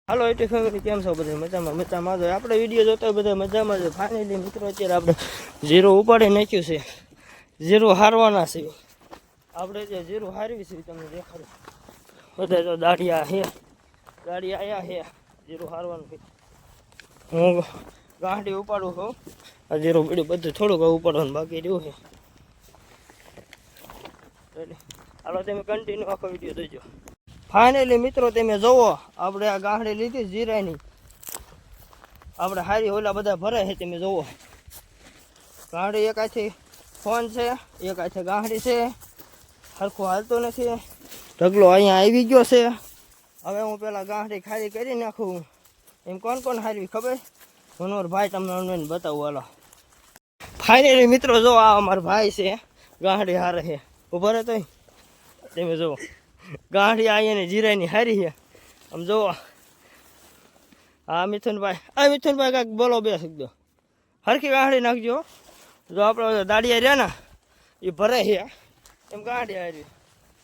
હાલો એટલે ફેમિલી કેમ છો બધા મજામાં જ આપણે વિડીયો જોતા હોય બધા મજામાં જ. ફાઇનલી મિત્રો અત્યારે આપણે ઝીરો ઉપાડી નાખ્યું છે. ઝીરો હારવાના છે આપણે. જે ઝીરો હારવી છે તમને દેખાડું. બધા તો દાડિયા છે, દાડિયા આવ્યા છે. ઝીરો હારવાનું છે. હું ગાંઠી ઉપાડું છું. આ ઝીરો બીડું બધું થોડુંક ઉપાડવાનું બાકી રહ્યું છે. હાલો તમે કન્ટિન્યુ આખો વિડીયો જોજો. ફાઇનલી મિત્રો તમે જોવો, આપણે આ ગાંઠડી લીધી જીરાની. આપણે હારી ઓલા બધા ભરે છે તમે જોવો. ગાંઠડી એક આથી ફોન છે, એક આથી ગાંઠડી છે. સરખું હાલતો નથી. ઢગલો અહીંયા આવી ગયો છે. હવે હું પેલા ગાંઠડી ખાલી કરી નાખું. એમ કોણ કોણ હારવી ખબર? મનોહર ભાઈ તમને ઓનલાઈન બતાવું. હાલો ફાઇનલી મિત્રો જો આ અમારા ભાઈ છે, ગાંઠડી હારે છે. ઉભા રહે તો તમે જુઓ, ગાંઠડી અહીંયા જીરાની હારી છે. આમ જુઓ. હા મિથુનભાઈ, કાંઈક બોલો બે શકદો. હરખી ગાંઠડી નાખજો. જો આપણે દાડિયા રહ્યા ને એ ભરે છે એમ ગાંઠડી હારી.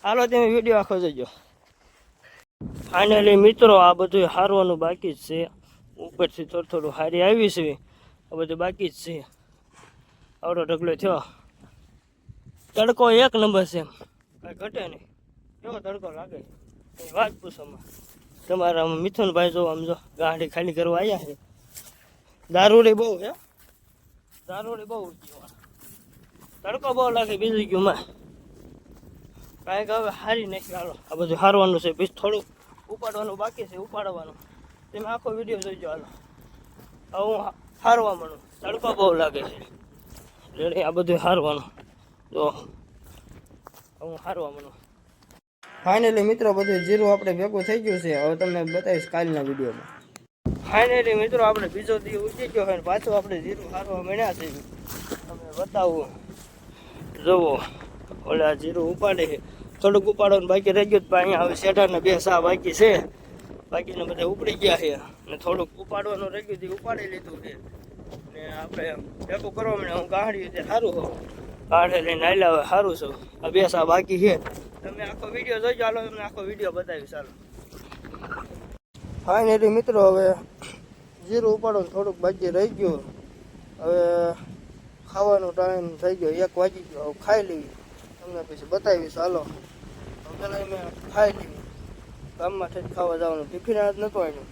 હાલો તમે વિડીયો આખો જોજો. ફાઇનલી મિત્રો આ બધું હારવાનું બાકી જ છે. ઉપરથી થોડું હારી આવી છે. આ બધું બાકી જ છે. આવડો ઢગલો થયો. તડકો એક નંબર છે, કાંઈ ઘટે નહીં. કેવો તડકો લાગે છે વાત પૂછોમાં. તમારા મિથુનભાઈ જો આમ જો ગાંઠડી ખાલી કરવા આવ્યા છે. દારૂડી બહુ છે, દારૂડી બહુ. તડકો બહુ લાગે બીજું ગયું માં કાંઈક હવે હારી નાખ્યું. હાલો આ બધું હારવાનું છે. પછી થોડુંક ઉપાડવાનું બાકી છે, ઉપાડવાનું. તમે આખો વિડીયો જોઈજો. હાલો હવે હું હારવા માંડું. તડકો બહુ લાગે છે. રેડી આ બધું હારવાનું. જો હું હારવા માંડું. ફાઇનલી મિત્રો બધું જીરું આપણે ભેગું થઈ ગયું છે. હવે તમને બતાવીશ કાલના વિડીયોમાં. ફાઇનલી મિત્રો આપણે બીજો દી ઉઠી ગયો હોય, પાછું આપણે જીરું હારવા મળ્યા છે. તમને બતાવું. જુઓ ઓલા જીરું ઉપાડે છે. થોડુંક ઉપાડવાનું બાકી રહી ગયું. અહીંયા હવે શેઠાના બે સા બાકી છે. બાકીને બધા ઉપડી ગયા છે. અને થોડુંક ઉપાડવાનું રહી ગયું તે ઉપાડી લીધું છે. ને આપણે ભેગું કરવા મળે. હું ગાંઠડી રીતે સારું હોઉં. ગાંઠે લઈને આવેલા હોય સારું છું. આ બે સા બાકી છે. તમે આખો વિડીયો જોઈજો. હાલો તમને આખો વિડીયો બતાવીશ. ચાલો ફાઇનલી મિત્રો હવે જીરું ઉપાડવાનું થોડુંક બાકી રહી ગયું. હવે ખાવાનો ટાઈમ થઈ ગયો, 1 વાગી ગયો. હવે ખાઈ લઈએ. તમને પછી બતાવીશ. હાલો પેલા મેં ખાઈ લઈએ. ગામમાં થઈ ખાવા જવાનું. ટિફિન આજ નહોતું આવ્યું.